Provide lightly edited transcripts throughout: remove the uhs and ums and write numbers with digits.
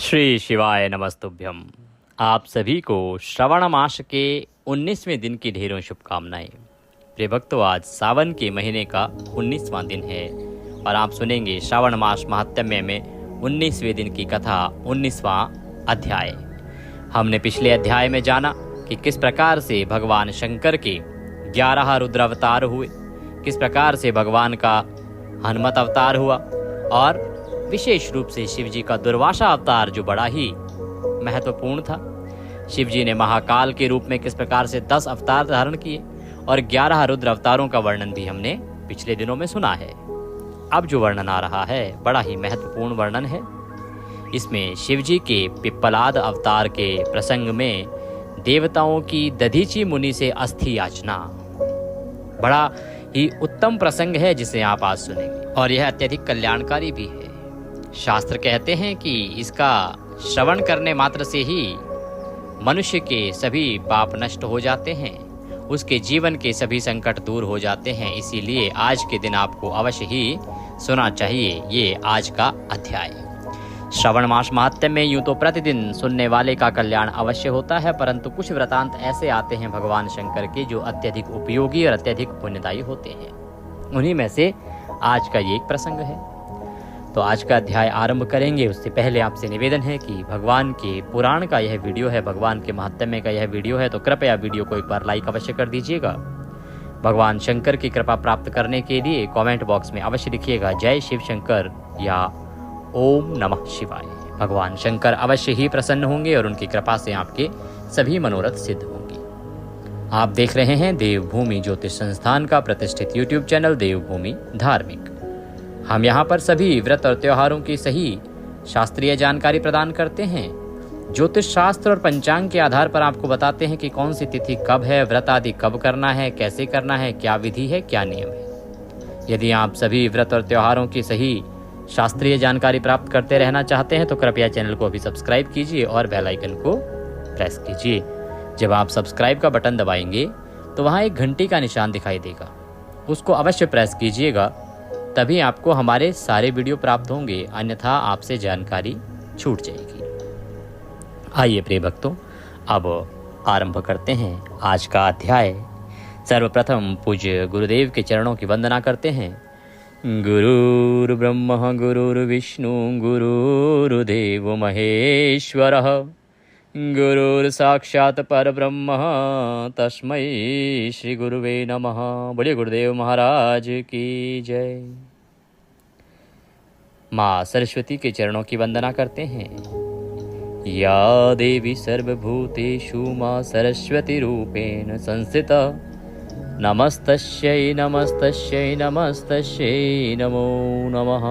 श्री शिवाय नमस्तुभ्यम। आप सभी को श्रवण मास के 19वें दिन की ढेरों शुभकामनाएं। प्रिय भक्तों, आज सावन के महीने का 19वां दिन है और आप सुनेंगे श्रावण मास महात्म्य में 19वें दिन की कथा, 19वां अध्याय। हमने पिछले अध्याय में जाना कि किस प्रकार से भगवान शंकर के 11 रुद्र अवतार हुए, किस प्रकार से भगवान का हनुमत अवतार हुआ और विशेष रूप से शिव जी का दुर्वासा अवतार जो बड़ा ही महत्वपूर्ण था। शिव जी ने महाकाल के रूप में किस प्रकार से 10 अवतार धारण किए और 11 रुद्र अवतारों का वर्णन भी हमने पिछले दिनों में सुना है। अब जो वर्णन आ रहा है बड़ा ही महत्वपूर्ण वर्णन है। इसमें शिव जी के पिप्पलाद अवतार के प्रसंग में देवताओं की दधीची मुनि से अस्थि याचना बड़ा ही उत्तम प्रसंग है, जिसे आप आज सुनेंगे और यह अत्यधिक कल्याणकारी भी है। शास्त्र कहते हैं कि इसका श्रवण करने मात्र से ही मनुष्य के सभी पाप नष्ट हो जाते हैं, उसके जीवन के सभी संकट दूर हो जाते हैं। इसीलिए आज के दिन आपको अवश्य ही सुनना चाहिए ये आज का अध्याय। श्रवण मास महात्म्य में यूं तो प्रतिदिन सुनने वाले का कल्याण अवश्य होता है, परंतु कुछ वृतांत ऐसे आते हैं भगवान शंकर के जो अत्यधिक उपयोगी और अत्यधिक पुण्यदायी होते हैं। उन्हीं में से आज का ये एक प्रसंग है। तो आज का अध्याय आरंभ करेंगे उससे पहले आपसे निवेदन है कि भगवान के पुराण का यह वीडियो है, भगवान के महात्म्य का यह वीडियो है, तो कृपया वीडियो को एक बार लाइक अवश्य कर दीजिएगा। भगवान शंकर की कृपा प्राप्त करने के लिए कमेंट बॉक्स में अवश्य लिखिएगा जय शिव शंकर या ओम नमः शिवाय। भगवान शंकर अवश्य ही प्रसन्न होंगे और उनकी कृपा से आपके सभी मनोरथ सिद्ध होंगे। आप देख रहे हैं देवभूमि ज्योतिष संस्थान का प्रतिष्ठित यूट्यूब चैनल देवभूमि धार्मिक। हम यहाँ पर सभी व्रत और त्योहारों की सही शास्त्रीय जानकारी प्रदान करते हैं। ज्योतिष शास्त्र और पंचांग के आधार पर आपको बताते हैं कि कौन सी तिथि कब है, व्रत आदि कब करना है, कैसे करना है, क्या विधि है, क्या नियम है। यदि आप सभी व्रत और त्योहारों की सही शास्त्रीय जानकारी प्राप्त करते रहना चाहते हैं तो कृपया चैनल को अभी सब्सक्राइब कीजिए और बेल आइकन को प्रेस कीजिए। जब आप सब्सक्राइब का बटन दबाएंगे तो वहाँ एक घंटी का निशान दिखाई देगा, उसको अवश्य प्रेस कीजिएगा, तभी आपको हमारे सारे वीडियो प्राप्त होंगे, अन्यथा आपसे जानकारी छूट जाएगी। आइए प्रिय भक्तों, अब आरंभ करते हैं आज का अध्याय। सर्वप्रथम पूज्य गुरुदेव के चरणों की वंदना करते हैं। गुरुर् ब्रह्मा गुरुर्विष्णु गुरुर्देव महेश्वरः, गुरुर् साक्षात् परब्रह्म तस्मै श्री गुरुवे नमः। बोलिए गुरुदेव महाराज की जय। माँ सरस्वती के चरणों की वंदना करते हैं। या देवी सर्वभूतेषु माँ सरस्वती रूपेण संस्थिता, नमस्तस्यै नमस्तस्यै नमस्तस्यै नमो नमः।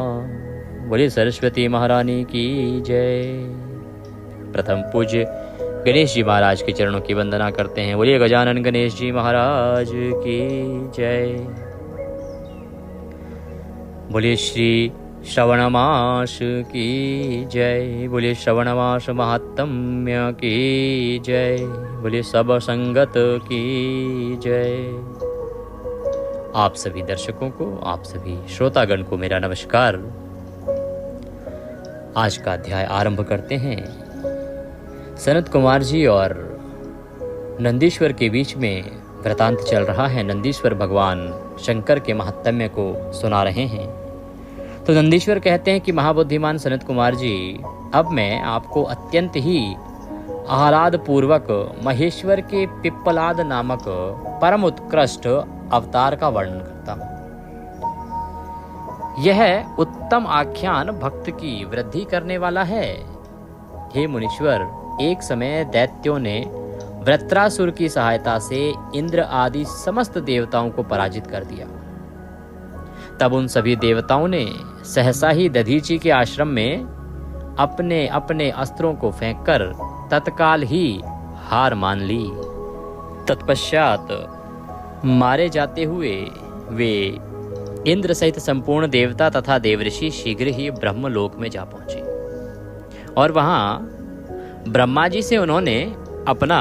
बोलिए सरस्वती महारानी की जय। प्रथम पूज्य गणेश जी महाराज के चरणों की वंदना करते हैं। बोलिए गजानन गणेश जी महाराज की जय। बोलिए श्री श्रवण मास की जय। बोलिए श्रवण मास महात्म्य की जय। बोलिए सब संगत की जय। आप सभी दर्शकों को, आप सभी श्रोतागण को मेरा नमस्कार। आज का अध्याय आरंभ करते हैं। सनत कुमार जी और नंदीश्वर के बीच में वृतांत चल रहा है। नंदीश्वर भगवान शंकर के महात्म्य को सुना रहे हैं। तो नंदीश्वर कहते हैं कि महाबुद्धिमान सनत कुमार जी, अब मैं आपको अत्यंत ही आह्लाद पूर्वक महेश्वर के पिप्पलाद नामक परम उत्कृष्ट अवतार का वर्णन करता हूँ। यह उत्तम आख्यान भक्त की वृद्धि करने वाला है। हे मुनीश्वर, एक समय दैत्यों ने वृत्रासुर की सहायता से इंद्र आदि समस्त देवताओं को पराजित कर दिया। तब उन सभी देवताओं ने सहसा ही दधीची के आश्रम में अपने अपने अस्त्रों को फेंककर तत्काल ही हार मान ली। तत्पश्चात मारे जाते हुए वे इंद्र सहित संपूर्ण देवता तथा देवऋषि शीघ्र ही ब्रह्मलोक में जा पहुंचे और वहां ब्रह्मा जी से उन्होंने अपना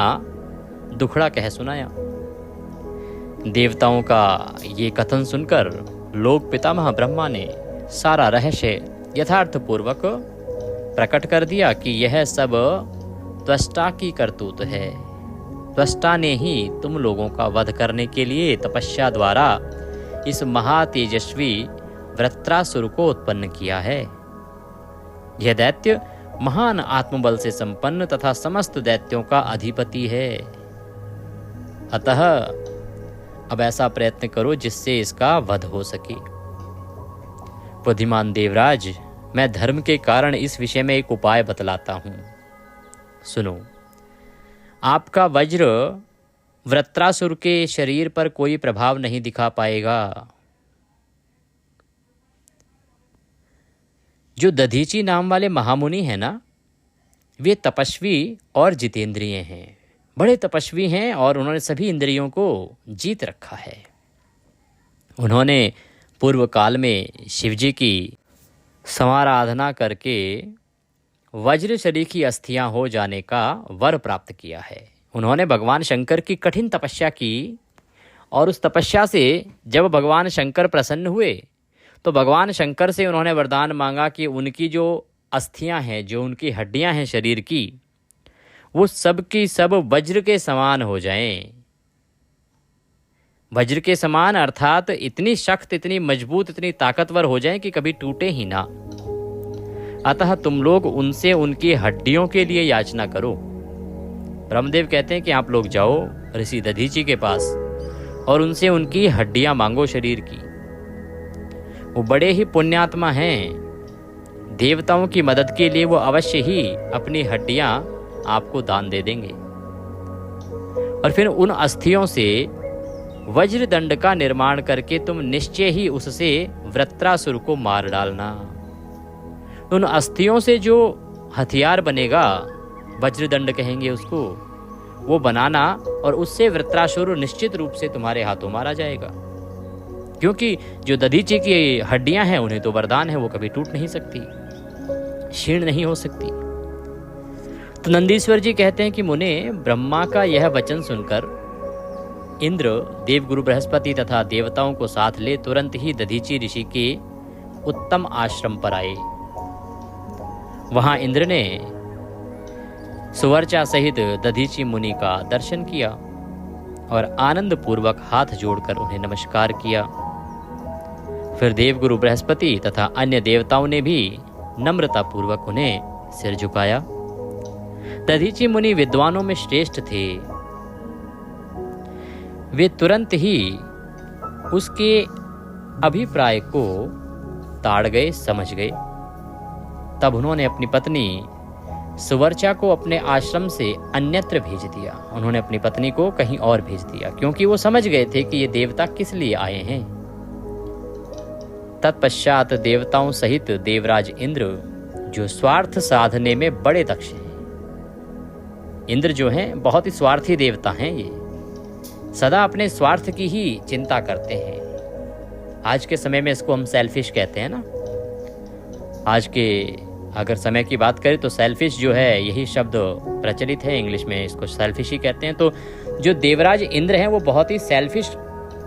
दुखड़ा कह सुनाया। देवताओं का ये कथन सुनकर लोक पितामह ब्रह्मा ने सारा रहस्य यथार्थ पूर्वक प्रकट कर दिया कि यह सब त्वष्टा की करतूत है। त्वष्टा ने ही तुम लोगों का वध करने के लिए तपस्या द्वारा इस महातेजस्वी वृत्रासुर को उत्पन्न किया है। यह दैत्य महान आत्मबल से संपन्न तथा समस्त दैत्यों का अधिपति है। अतः अब ऐसा प्रयत्न करो जिससे इसका वध हो सके। बुद्धिमान देवराज, मैं धर्म के कारण इस विषय में एक उपाय बतलाता हूं। सुनो, आपका वज्र वृत्रासुर के शरीर पर कोई प्रभाव नहीं दिखा पाएगा। जो दधीची नाम वाले महामुनि हैं ना, वे तपस्वी और जितेंद्रिय हैं, बड़े तपस्वी हैं और उन्होंने सभी इंद्रियों को जीत रखा है। उन्होंने पूर्व काल में शिवजी की समाराधना करके वज्र शरीर की अस्थियां हो जाने का वर प्राप्त किया है। उन्होंने भगवान शंकर की कठिन तपस्या की और उस तपस्या से जब भगवान शंकर प्रसन्न हुए तो भगवान शंकर से उन्होंने वरदान मांगा कि उनकी जो अस्थियां हैं, जो उनकी हड्डियां हैं शरीर की, वो सब की सब वज्र के समान हो जाएं। वज्र के समान अर्थात इतनी सख्त, इतनी मजबूत, इतनी ताकतवर हो जाएं कि कभी टूटे ही ना। अतः तुम लोग उनसे उनकी हड्डियों के लिए याचना करो। ब्रह्मदेव कहते हैं कि आप लोग जाओ ऋषि दधीची के पास और उनसे उनकी हड्डियां मांगो शरीर की। वो बड़े ही पुण्यात्मा हैं। देवताओं की मदद के लिए वो अवश्य ही अपनी हड्डियां आपको दान दे देंगे। और फिर उन अस्थियों से वज्र दंड का निर्माण करके तुम निश्चय ही उससे वृत्रासुर को मार डालना। उन अस्थियों से जो हथियार बनेगा, वज्रदंड कहेंगे उसको, वो बनाना और उससे वृत्रासुर निश्चित रूप से तुम्हारे हाथों मारा जाएगा। क्योंकि जो दधीची की हड्डियां हैं उन्हें तो वरदान है, वो कभी टूट नहीं सकती, क्षीण नहीं हो सकती। तो नंदीश्वर जी कहते हैं कि मुने, ब्रह्मा का यह वचन सुनकर इंद्र देवगुरु बृहस्पति तथा देवताओं को साथ ले तुरंत ही दधीची ऋषि के उत्तम आश्रम पर आए। वहां इंद्र ने सुवर्चा सहित दधीची मुनि का दर्शन किया और आनंद पूर्वक हाथ जोड़कर उन्हें नमस्कार किया। फिर देवगुरु बृहस्पति तथा अन्य देवताओं ने भी नम्रता पूर्वक उन्हें सिर झुकाया। दधीची मुनि विद्वानों में श्रेष्ठ थे। वे तुरंत ही उसके अभिप्राय को ताड़ गए, समझ गए। तब उन्होंने अपनी पत्नी सुवर्चा को अपने आश्रम से अन्यत्र भेज दिया। उन्होंने अपनी पत्नी को कहीं और भेज दिया, क्योंकि वो समझ गए थे कि ये देवता किस लिए आए हैं। तत्पश्चात देवताओं सहित देवराज इंद्र, जो स्वार्थ साधने में बड़े दक्ष हैं, इंद्र जो हैं बहुत ही स्वार्थी देवता हैं, ये सदा अपने स्वार्थ की ही चिंता करते हैं। आज के समय में इसको हम सेल्फिश कहते हैं ना। आज के अगर समय की बात करें तो सेल्फिश जो है, यही शब्द प्रचलित है, इंग्लिश में इसको सेल्फिश ही कहते हैं। तो जो देवराज इंद्र हैं वो बहुत ही सेल्फिश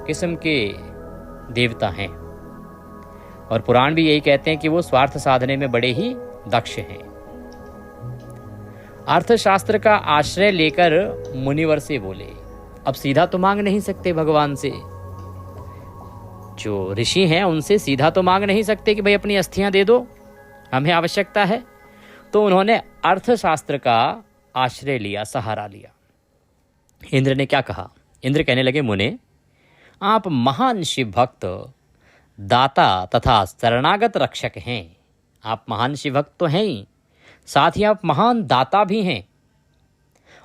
किस्म के देवता हैं और पुराण भी यही कहते हैं कि वो स्वार्थ साधने में बड़े ही दक्ष हैं। अर्थशास्त्र का आश्रय लेकर मुनिवर से बोले, अब सीधा तो मांग नहीं सकते भगवान से, जो ऋषि हैं उनसे सीधा तो मांग नहीं सकते कि भाई अपनी अस्थियां दे दो, हमें आवश्यकता है। तो उन्होंने अर्थशास्त्र का आश्रय लिया, सहारा लिया। इंद्र ने क्या कहा? इंद्र कहने लगे, मुने, आप महान शिव भक्त, दाता तथा शरणागत रक्षक हैं। आप महान शिव भक्त तो हैं ही, साथ ही आप महान दाता भी हैं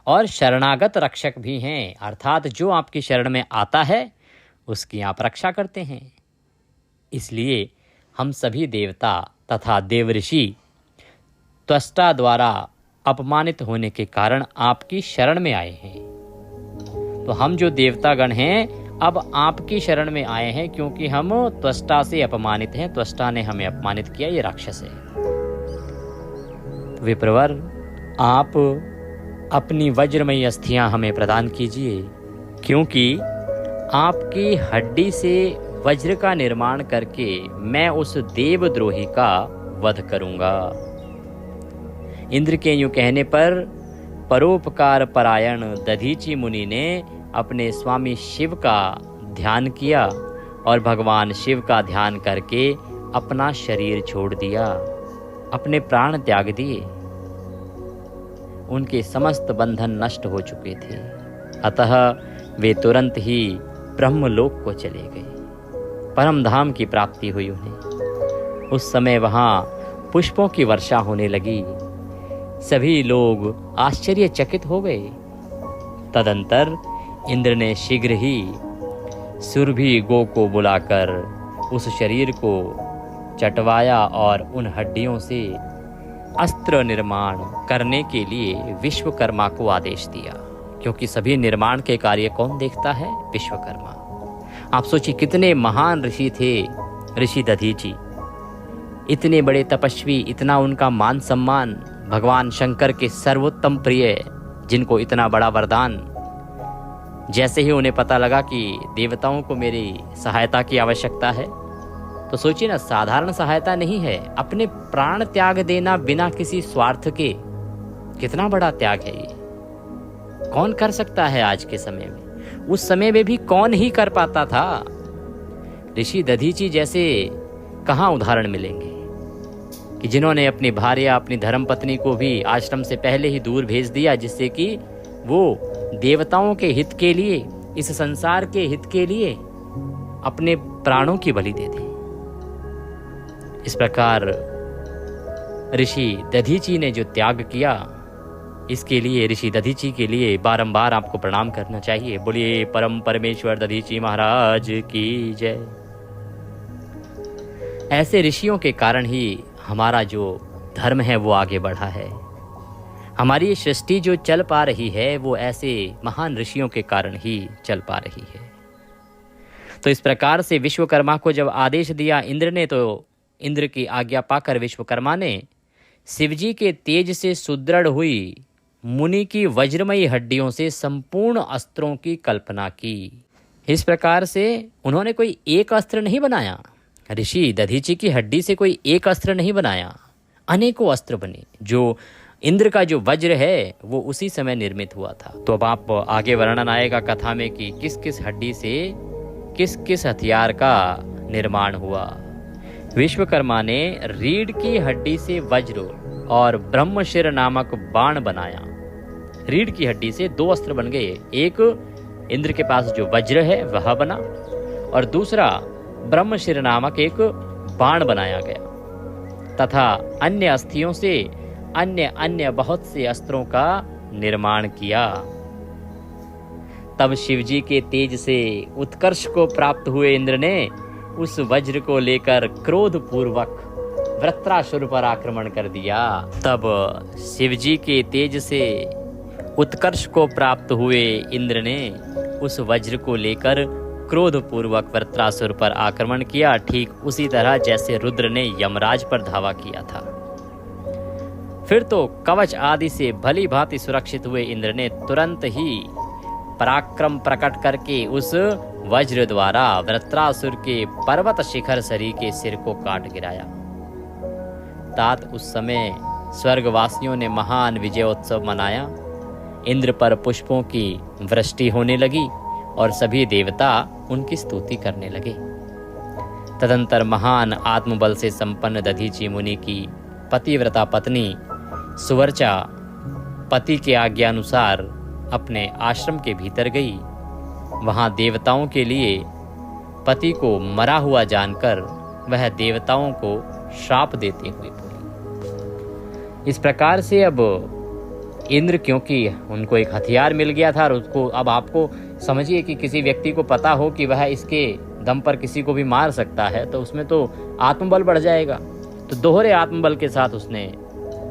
और शरणागत रक्षक भी हैं, अर्थात जो आपकी शरण में आता है उसकी आप रक्षा करते हैं। इसलिए हम सभी देवता तथा देवऋषि त्वष्टा द्वारा अपमानित होने के कारण आपकी शरण में आए हैं। तो हम जो देवतागण हैं अब आपकी शरण में आए हैं, क्योंकि हम त्वष्टा से अपमानित हैं। त्वष्टा ने हमें अपमानित किया, ये राक्षस है। विप्रवर, आप अपनी वज्रमयी अस्थियां हमें प्रदान कीजिए, क्योंकि आपकी हड्डी से वज्र का निर्माण करके मैं उस देवद्रोही का वध करूंगा। इंद्र के यूं कहने पर परोपकार परायण दधीची मुनि ने अपने स्वामी शिव का ध्यान किया और भगवान शिव का ध्यान करके अपना शरीर छोड़ दिया, अपने प्राण त्याग दिए। उनके समस्त बंधन नष्ट हो चुके थे, अतः वे तुरंत ही ब्रह्मलोक को चले गए। परम धाम की प्राप्ति हुई उन्हें। उस समय वहाँ पुष्पों की वर्षा होने लगी। सभी लोग आश्चर्यचकित हो गए। तदंतर इंद्र ने शीघ्र ही सुरभि गो को बुलाकर उस शरीर को चटवाया और उन हड्डियों से अस्त्र निर्माण करने के लिए विश्वकर्मा को आदेश दिया, क्योंकि सभी निर्माण के कार्य कौन देखता है? विश्वकर्मा। आप सोचिए कितने महान ऋषि थे ऋषि दधीची, इतने बड़े तपस्वी, इतना उनका मान सम्मान, भगवान शंकर के सर्वोत्तम प्रिय, जिनको इतना बड़ा वरदान। जैसे ही उन्हें पता लगा कि देवताओं को मेरी सहायता की आवश्यकता है, तो सोचिए ना, साधारण सहायता नहीं है, अपने प्राण त्याग देना बिना किसी स्वार्थ के, कितना बड़ा त्याग है ये। कौन कर सकता है आज के समय में? उस समय में भी कौन ही कर पाता था? ऋषि दधीची जैसे कहाँ उदाहरण मिलेंगे कि जिन्होंने अपनी भार्या, अपनी धर्मपत्नी को भी आश्रम से पहले ही दूर भेज दिया, जिससे कि वो देवताओं के हित के लिए, इस संसार के हित के लिए अपने प्राणों की बलि दे दी। इस प्रकार ऋषि दधीची ने जो त्याग किया, इसके लिए ऋषि दधीची के लिए बारंबार आपको प्रणाम करना चाहिए। बोलिए परम परमेश्वर दधीची महाराज की जय। ऐसे ऋषियों के कारण ही हमारा जो धर्म है वो आगे बढ़ा है। हमारी सृष्टि जो चल पा रही है वो ऐसे महान ऋषियों के कारण ही चल पा रही है। तो इस प्रकार से विश्वकर्मा को जब आदेश दिया इंद्र ने, तो इंद्र की आज्ञा पाकर विश्वकर्मा ने शिवजी के तेज से सुदृढ़ हुई मुनि की वज्रमयी हड्डियों से संपूर्ण अस्त्रों की कल्पना की। इस प्रकार से उन्होंने कोई एक अस्त्र नहीं बनाया, ऋषि दधीची की हड्डी से कोई एक अस्त्र नहीं बनाया, अनेकों अस्त्र बने। जो इंद्र का जो वज्र है वो उसी समय निर्मित हुआ था। तो अब आप आगे वर्णन आएगा कथा में कि किस किस हड्डी से किस किस हथियार का निर्माण हुआ। विश्वकर्मा ने रीढ़ की हड्डी से वज्र और ब्रह्मशिर नामक बाण बनाया। रीढ़ की हड्डी से दो अस्त्र बन गए, एक इंद्र के पास जो वज्र है वह बना, और दूसरा ब्रह्मशिर नामक एक बाण बनाया गया, तथा अन्य अस्थियों से अन्य बहुत से अस्त्रों का निर्माण किया। तब शिवजी के तेज से उत्कर्ष को प्राप्त हुए इंद्र ने उस वज्र को लेकर क्रोध पूर्वक वृत्रासुर पर आक्रमण कर दिया। तब शिवजी के तेज से उत्कर्ष को प्राप्त हुए इंद्र ने उस वज्र को लेकर क्रोध पूर्वक वृत्रासुर पर आक्रमण किया, ठीक उसी तरह जैसे रुद्र ने यमराज पर धावा किया था। फिर तो कवच आदि से भली भांति सुरक्षित हुए इंद्र ने तुरंत ही पराक्रम प्रकट करके उस वज्र द्वारा वृत्रासुर के पर्वत शिखर सरी के सिर को काट गिराया। तात उस समय स्वर्गवासियों ने महान विजयोत्सव मनाया। इंद्र पर पुष्पों की वृष्टि होने लगी और सभी देवता उनकी स्तुति करने लगे। तदंतर महान आत्मबल से संपन्न दधीची मुनि की पतिव्रता पत्नी सुवर्चा पति के आज्ञा अनुसार अपने आश्रम के भीतर गई। वहां देवताओं के लिए पति को मरा हुआ जानकर वह देवताओं को श्राप देते हुए बोली। इस प्रकार से अब इंद्र, क्योंकि उनको एक हथियार मिल गया था और उसको, अब आपको समझिए कि किसी व्यक्ति को पता हो कि वह इसके दम पर किसी को भी मार सकता है, तो उसमें तो आत्मबल बढ़ जाएगा। तो दोहरे आत्मबल के साथ उसने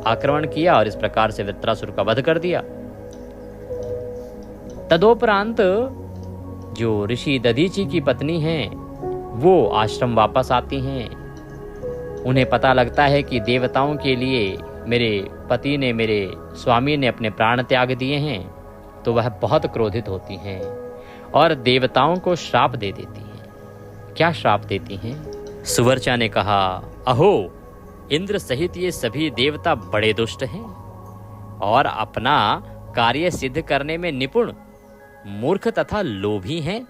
आक्रमण किया और इस प्रकार से वृत्रासुर का वध कर दिया। तदोपरांत जो ऋषि दधीची की पत्नी हैं वो आश्रम वापस आती हैं। उन्हें पता लगता है कि देवताओं के लिए मेरे पति ने, मेरे स्वामी ने अपने प्राण त्याग दिए हैं, तो वह बहुत क्रोधित होती हैं और देवताओं को श्राप दे देती हैं। क्या श्राप देती हैं? सुवर्चा ने कहा, अहो, इंद्र सहित ये सभी देवता बड़े दुष्ट हैं। और अपना कार्य सिद्ध करने में निपुण, मूर्ख तथा लोभी हैं।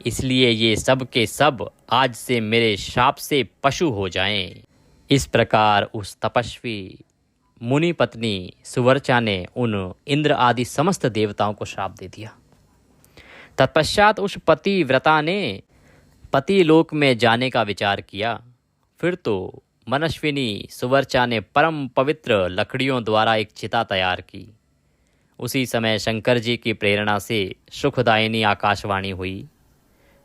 इसलिए ये सब के सब आज से मेरे शाप से पशु हो जाएं। इस प्रकार उस तपस्वी मुनि पत्नी सुवर्चा ने उन इंद्र आदि समस्त देवताओं को श्राप दे दिया। तत्पश्चात उस पतिव्रता ने पति लोक में जाने का विचार किया। फिर तो मनस्विनी सुवर्चा ने परम पवित्र लकड़ियों द्वारा एक चिता तैयार की। उसी समय शंकर जी की प्रेरणा से सुखदायिनी आकाशवाणी हुई।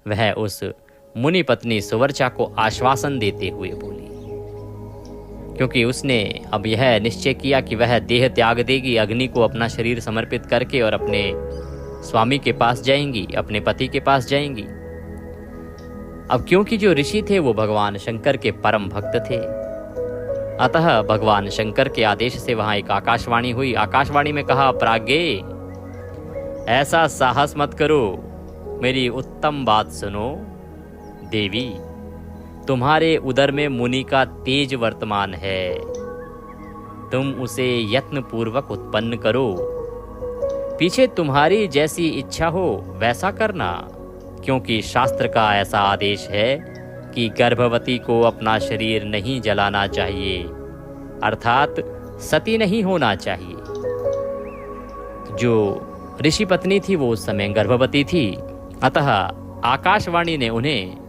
वह उस मुनि पत्नी सुवर्चा को आश्वासन देते हुए बोली, क्योंकि उसने अब यह निश्चय किया कि वह देह त्याग देगी, अग्नि को अपना शरीर समर्पित करके और अपने स्वामी के पास जाएंगी, अपने पति के पास जाएंगी। अब क्योंकि जो ऋषि थे वो भगवान शंकर के परम भक्त थे, अतः भगवान शंकर के आदेश से वहां एक आकाशवाणी हुई। आकाशवाणी में कहा, प्राज्ञे, ऐसा साहस मत करो, मेरी उत्तम बात सुनो। देवी, तुम्हारे उदर में मुनि का तेज वर्तमान है, तुम उसे यत्न पूर्वक उत्पन्न करो। पीछे तुम्हारी जैसी इच्छा हो वैसा करना, क्योंकि शास्त्र का ऐसा आदेश है कि गर्भवती को अपना शरीर नहीं जलाना चाहिए, अर्थात सती नहीं होना चाहिए। जो ऋषि पत्नी थी वो उस समय गर्भवती थी, अतः आकाशवाणी ने उन्हें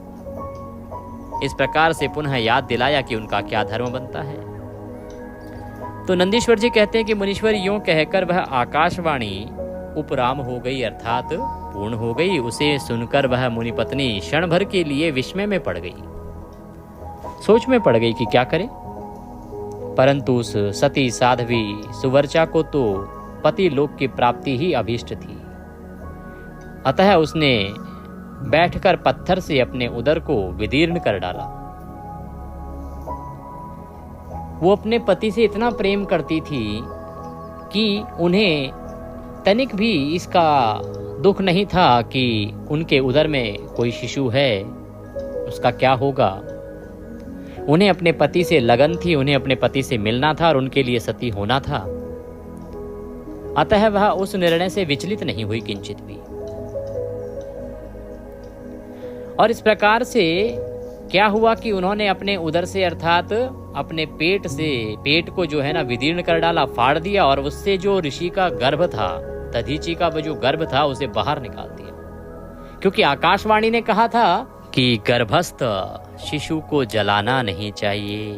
इस प्रकार से पुनः याद दिलाया कि उनका क्या धर्म बनता है। तो नंदीश्वर जी कहते हैं कि मुनीश्वर यूं कहकर वह आकाशवाणी उपराम हो गई, अर्थात पूर्ण हो गई। उसे सुनकर वह मुनि पत्नी क्षण भर के लिए विस्मय में पड़ गई, सोच में पड़ गई कि क्या करे। परंतु उस सती साध्वी सुवर्चा को तो पति लोक की प्राप्ति ही अभीष्ट थी, अतः उसने बैठकर पत्थर से अपने उदर को विदीर्ण कर डाला। वो अपने पति से इतना प्रेम करती थी कि उन्हें तनिक भी इसका दुख नहीं था कि उनके उदर में कोई शिशु है, उसका क्या होगा। उन्हें अपने पति से लगन थी, उन्हें अपने पति से मिलना था और उनके लिए सती होना था। अतः वह उस निर्णय से विचलित नहीं हुई किंचित भी। और इस प्रकार से क्या हुआ कि उन्होंने अपने उदर से, अर्थात अपने पेट से, पेट को जो है ना विदीर्ण कर डाला, फाड़ दिया, और उससे जो ऋषि का गर्भ था, दधीचि का वो जो गर्भ था, उसे बाहर निकाल दिया। क्योंकि आकाशवाणी ने कहा था कि गर्भस्थ शिशु को जलाना नहीं चाहिए,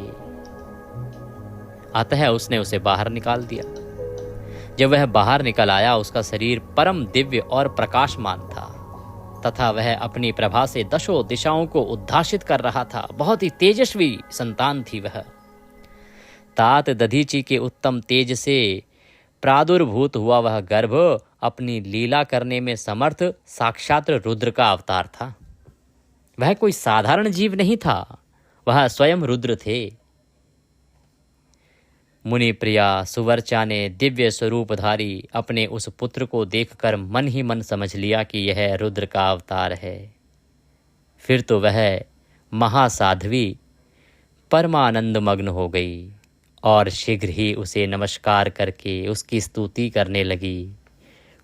अतः उसने उसे बाहर निकाल दिया। जब वह बाहर निकल आया, उसका शरीर परम दिव्य और प्रकाशमान था तथा वह अपनी प्रभा से दशों दिशाओं को उद्भासित कर रहा था। बहुत ही तेजस्वी संतान थी वह। तात दधीचि के उत्तम तेज से प्रादुर्भूत हुआ वह गर्भ अपनी लीला करने में समर्थ साक्षात रुद्र का अवतार था। वह कोई साधारण जीव नहीं था, वह स्वयं रुद्र थे। मुनि प्रिया सुवर्चा ने दिव्य स्वरूपधारी अपने उस पुत्र को देखकर मन ही मन समझ लिया कि यह रुद्र का अवतार है। फिर तो वह महासाध्वी परमानंद मग्न हो गई और शीघ्र ही उसे नमस्कार करके उसकी स्तुति करने लगी।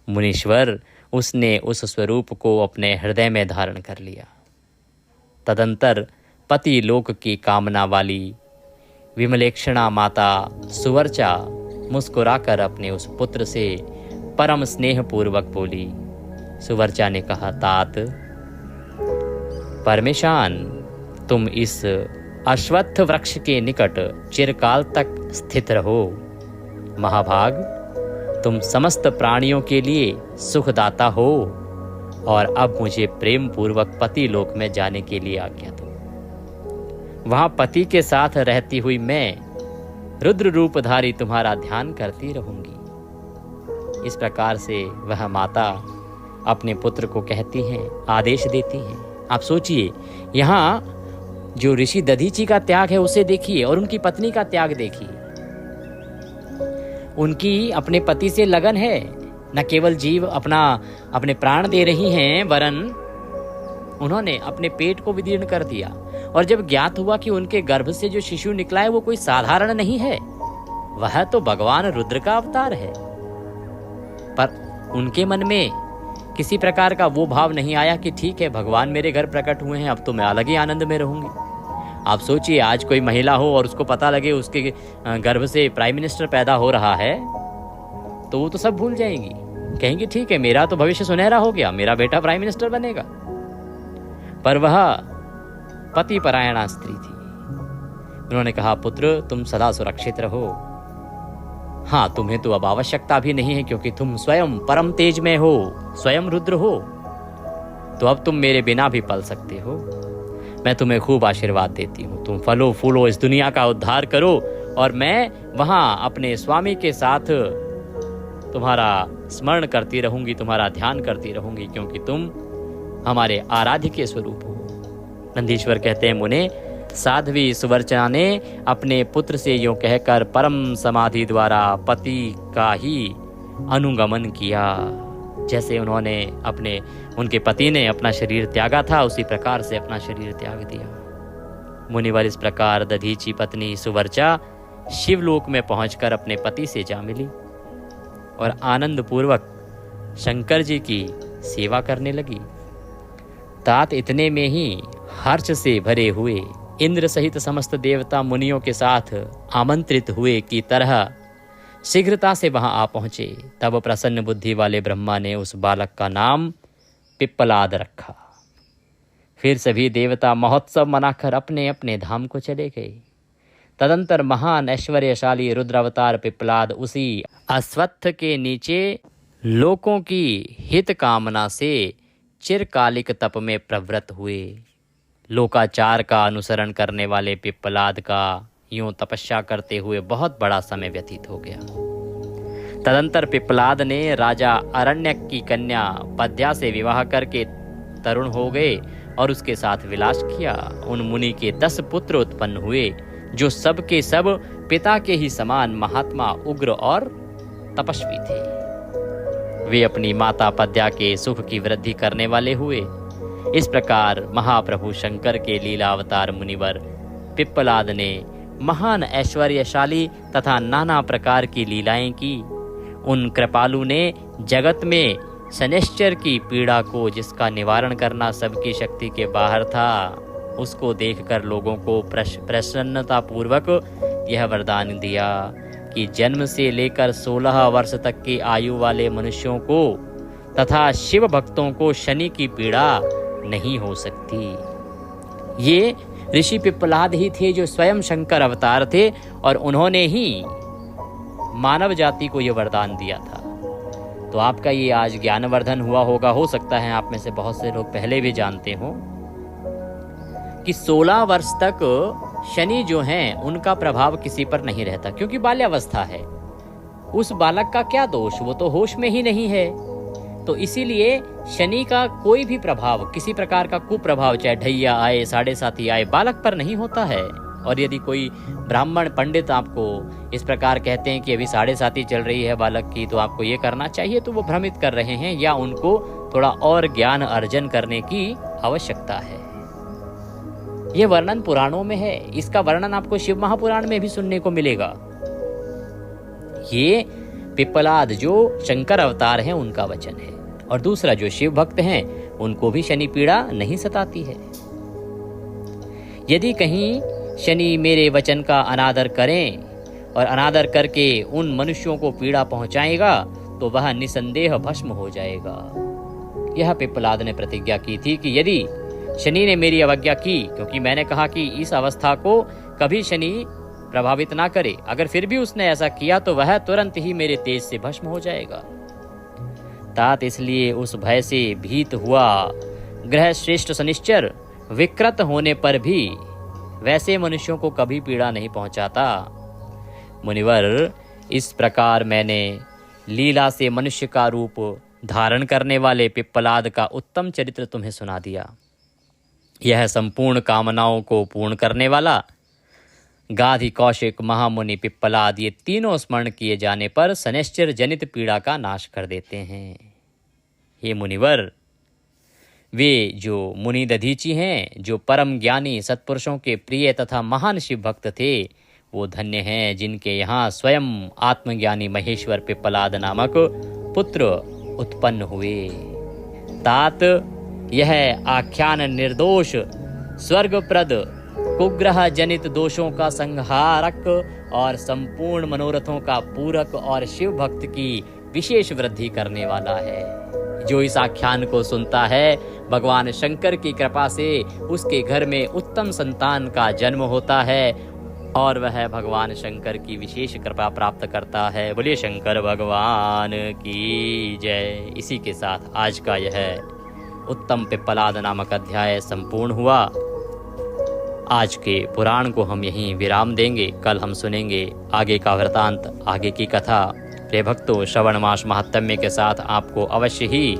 मुनीश्वर, उसने उस स्वरूप को अपने हृदय में धारण कर लिया। तदंतर पति लोक की कामना वाली विमलेक्षणा माता सुवर्चा मुस्कुराकर अपने उस पुत्र से परम स्नेह पूर्वक बोली। सुवर्चा ने कहा, तात परमेशान, तुम इस अश्वत्थ वृक्ष के निकट चिरकाल तक स्थित रहो। महाभाग, तुम समस्त प्राणियों के लिए सुखदाता हो और अब मुझे प्रेम पूर्वक पति लोक में जाने के लिए आज्ञा दो। वहां पति के साथ रहती हुई मैं रुद्र रूपधारी तुम्हारा ध्यान करती रहूंगी। इस प्रकार से वह माता अपने पुत्र को कहती हैं, आदेश देती हैं। आप सोचिए, यहाँ जो ऋषि दधीचि का त्याग है उसे देखिए और उनकी पत्नी का त्याग देखिए। उनकी अपने पति से लगन है, न केवल जीव अपने प्राण दे रही हैं, वरन उन्होंने अपने पेट को विदीर्ण कर दिया। और जब ज्ञात हुआ कि उनके गर्भ से जो शिशु निकला है वो कोई साधारण नहीं है, वह तो भगवान रुद्र का अवतार है। पर उनके मन में किसी प्रकार का वो भाव नहीं आया कि ठीक है, भगवान मेरे घर प्रकट हुए हैं, अब तो मैं अलग ही आनंद में रहूंगी। आप सोचिए, आज कोई महिला हो और उसको पता लगे उसके गर्भ से प्राइम मिनिस्टर पैदा हो रहा है, तो वो तो सब भूल जाएंगी, कहेंगी ठीक है, मेरा तो भविष्य सुनहरा हो गया, मेरा बेटा प्राइम मिनिस्टर बनेगा। पर वह पति परायणा स्त्री थी। उन्होंने कहा, पुत्र तुम सदा सुरक्षित रहो। हाँ, तुम्हें तो अब आवश्यकता भी नहीं है, क्योंकि तुम स्वयं परम तेज में हो, स्वयं रुद्र हो, तो अब तुम मेरे बिना भी पल सकते हो। मैं तुम्हें खूब आशीर्वाद देती हूँ, तुम फलो फूलो इस दुनिया का उद्धार करो, और मैं वहाँ अपने स्वामी के साथ तुम्हारा स्मरण करती रहूंगी, तुम्हारा ध्यान करती रहूंगी, क्योंकि तुम हमारे आराध्य के स्वरूप हो। नंदीश्वर कहते हैं, मुने साध्वी सुवर्चना ने अपने पुत्र से यूं कहकर परम समाधि द्वारा पति का ही अनुगमन किया। जैसे उनके पति ने अपना शरीर त्यागा था, उसी प्रकार से अपना शरीर त्याग दिया। मुनिवर इस प्रकार दधीची पत्नी सुवर्चा शिवलोक में पहुंचकर अपने पति से जा मिली और आनंद पूर्वक शंकर जी की सेवा करने लगी। तात इतने में ही हर्ष से भरे हुए इंद्र सहित समस्त देवता मुनियों के साथ आमंत्रित हुए की तरह शीघ्रता से वहां आ पहुंचे। तब प्रसन्न बुद्धि वाले ब्रह्मा ने उस बालक का नाम पिप्पलाद रखा। फिर सभी देवता महोत्सव मनाकर अपने अपने धाम को चले गए। तदंतर महान ऐश्वर्यशाली रुद्रावतार पिप्पलाद उसी अश्वत्थ के नीचे लोकों की हित कामना से चिरकालिक तप में प्रवृत्त हुए। लोकाचार का अनुसरण करने वाले पिप्पलाद का यूं तपस्या करते हुए बहुत बड़ा समय व्यतीत हो गया। तदंतर पिप्पलाद ने राजा अरण्यक की कन्या पद्या से विवाह करके तरुण हो गए और उसके साथ विलास किया। उन मुनि के 10 पुत्र उत्पन्न हुए, जो सब के सब पिता के ही समान महात्मा, उग्र और तपस्वी थे। वे अपनी माता पद्या के सुख की वृद्धि करने वाले हुए। इस प्रकार महाप्रभु शंकर के लीला अवतार मुनिवर पिप्पलाद ने महान ऐश्वर्यशाली तथा नाना प्रकार की लीलाएं की। उन कृपालु ने जगत में शनैश्चर की पीड़ा को, जिसका निवारण करना सबकी शक्ति के बाहर था, उसको देखकर लोगों को प्रसन्नता पूर्वक यह वरदान दिया कि जन्म से लेकर 16 वर्ष तक की आयु वाले मनुष्यों को तथा शिव भक्तों को शनि की पीड़ा नहीं हो सकती। ये ऋषि पिप्पलाद ही थे जो स्वयं शंकर अवतार थे, और उन्होंने ही मानव जाति को यह वरदान दिया था। तो आपका ये आज ज्ञानवर्धन हुआ होगा। हो सकता है आप में से बहुत से लोग पहले भी जानते हो कि 16 वर्ष तक शनि जो हैं उनका प्रभाव किसी पर नहीं रहता, क्योंकि बाल्यावस्था है। उस बालक का क्या दोष, वो तो होश में ही नहीं है। तो इसीलिए शनि का कोई भी प्रभाव, किसी प्रकार का कुप्रभाव, चाहे ढैया आए, 7.5 आए, बालक पर नहीं होता है। और यदि कोई ब्राह्मण पंडित आपको इस प्रकार कहते हैं कि अभी 7.5 चल रही है बालक की, तो आपको ये करना चाहिए, तो वो भ्रमित कर रहे हैं या उनको थोड़ा और ज्ञान अर्जन करने की आवश्यकता है। ये वर्णन पुराणों में है। इसका वर्णन आपको शिव महापुराण में भी सुनने को मिलेगा। ये पिप्पलाद जो शंकर अवतार हैं उनका वचन है। और दूसरा, जो शिव भक्त हैं उनको भी शनि पीड़ा नहीं सताती है। यदि कहीं शनि मेरे वचन का अनादर करें और अनादर करके उन मनुष्यों को पीड़ा पहुंचाएगा, तो वह निसंदेह भस्म हो जाएगा। यह पिप्पलाद ने प्रतिज्ञा की थी कि यदि शनि ने मेरी अवज्ञा की, क्योंकि मैंने कहा कि इस अवस्था को कभी शनि प्रभावित ना करे, अगर फिर भी उसने ऐसा किया तो वह तुरंत ही मेरे तेज से भस्म हो जाएगा। तात इसलिए उस भय से भीत हुआ ग्रह श्रेष्ठ शनिश्चर विकृत होने पर भी वैसे मनुष्यों को कभी पीड़ा नहीं पहुंचाता। मुनिवर, इस प्रकार मैंने लीला से मनुष्य का रूप धारण करने वाले पिप्पलाद का उत्तम चरित्र तुम्हें सुना दिया। यह संपूर्ण कामनाओं को पूर्ण करने वाला गाधि, कौशिक, महामुनि, पिप्पलाद, ये तीनों स्मरण किए जाने पर शनैश्चर जनित पीड़ा का नाश कर देते हैं। हे मुनिवर, वे जो मुनि दधीची हैं, जो परम ज्ञानी सत्पुरुषों के प्रिय तथा महान शिव भक्त थे, वो धन्य हैं जिनके यहाँ स्वयं आत्मज्ञानी महेश्वर पिप्पलाद नामक पुत्र उत्पन्न हुए। तात यह आख्यान निर्दोष स्वर्गप्रद कुग्रह जनित दोषों का संहारक और संपूर्ण मनोरथों का पूरक और शिव भक्त की विशेष वृद्धि करने वाला है। जो इस आख्यान को सुनता है, भगवान शंकर की कृपा से उसके घर में उत्तम संतान का जन्म होता है और वह भगवान शंकर की विशेष कृपा प्राप्त करता है। बोलिए शंकर भगवान की जय। इसी के साथ आज का यह उत्तम पिप्पलाद नामक अध्याय संपूर्ण हुआ। आज के पुराण को हम यहीं विराम देंगे। कल हम सुनेंगे आगे का वृतांत, आगे की कथा। प्रिय भक्तों, श्रवण मास महात्म्य के साथ आपको अवश्य ही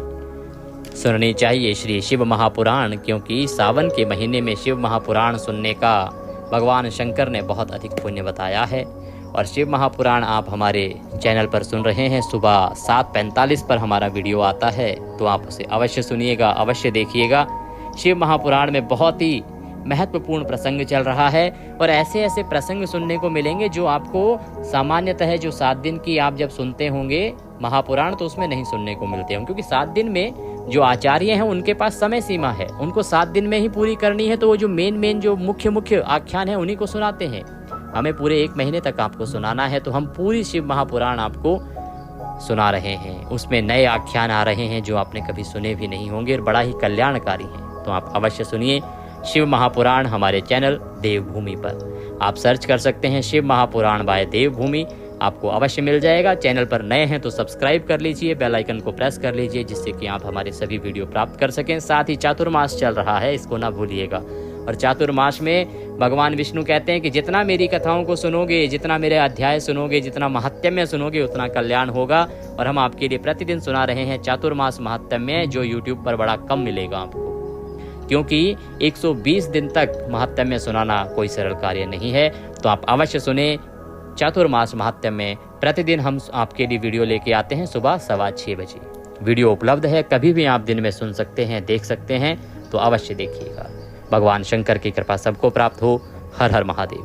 सुननी चाहिए श्री शिव महापुराण, क्योंकि सावन के महीने में शिव महापुराण सुनने का भगवान शंकर ने बहुत अधिक पुण्य बताया है। और शिव महापुराण आप हमारे चैनल पर सुन रहे हैं। सुबह 7:45 पर हमारा वीडियो आता है, तो आप उसे अवश्य सुनिएगा, अवश्य देखिएगा। शिव महापुराण में बहुत ही महत्वपूर्ण प्रसंग चल रहा है और ऐसे ऐसे प्रसंग सुनने को मिलेंगे जो आपको सामान्यतः जो 7 दिन की आप जब सुनते होंगे महापुराण, तो उसमें नहीं सुनने को मिलते होंगे, क्योंकि 7 दिन में जो आचार्य हैं उनके पास समय सीमा है, उनको 7 दिन में ही पूरी करनी है। तो वो जो मेन जो मुख्य आख्यान है उन्हीं को सुनाते हैं। हमें पूरे 1 महीने तक आपको सुनाना है, तो हम पूरी शिव महापुराण आपको सुना रहे हैं। उसमें नए आख्यान आ रहे हैं जो आपने कभी सुने भी नहीं होंगे और बड़ा ही कल्याणकारी हैं। तो आप अवश्य सुनिए शिव महापुराण हमारे चैनल देवभूमि पर। आप सर्च कर सकते हैं शिव महापुराण बाय देवभूमि, आपको अवश्य मिल जाएगा। चैनल पर नए हैं तो सब्सक्राइब कर लीजिए, बेल आइकन को प्रेस कर लीजिए, जिससे कि आप हमारे सभी वीडियो प्राप्त कर सकें। साथ ही चातुर्मास चल रहा है, इसको ना भूलिएगा। और चातुर्मास में भगवान विष्णु कहते हैं कि जितना मेरी कथाओं को सुनोगे, जितना मेरे अध्याय सुनोगे, जितना महात्म्य सुनोगे, उतना कल्याण होगा। और हम आपके लिए प्रतिदिन सुना रहे हैं चातुर्मास महात्म्य, जो यूट्यूब पर बड़ा कम मिलेगा आपको, क्योंकि 120 दिन तक महात्म्य सुनाना कोई सरल कार्य नहीं है। तो आप अवश्य सुने चातुर्मास महात्म्य। प्रतिदिन हम आपके लिए वीडियो लेके आते हैं सुबह 6:15 बजे। वीडियो उपलब्ध है, कभी भी आप दिन में सुन सकते हैं, देख सकते हैं, तो अवश्य देखिएगा। भगवान शंकर की कृपा सबको प्राप्त हो। हर हर महादेव।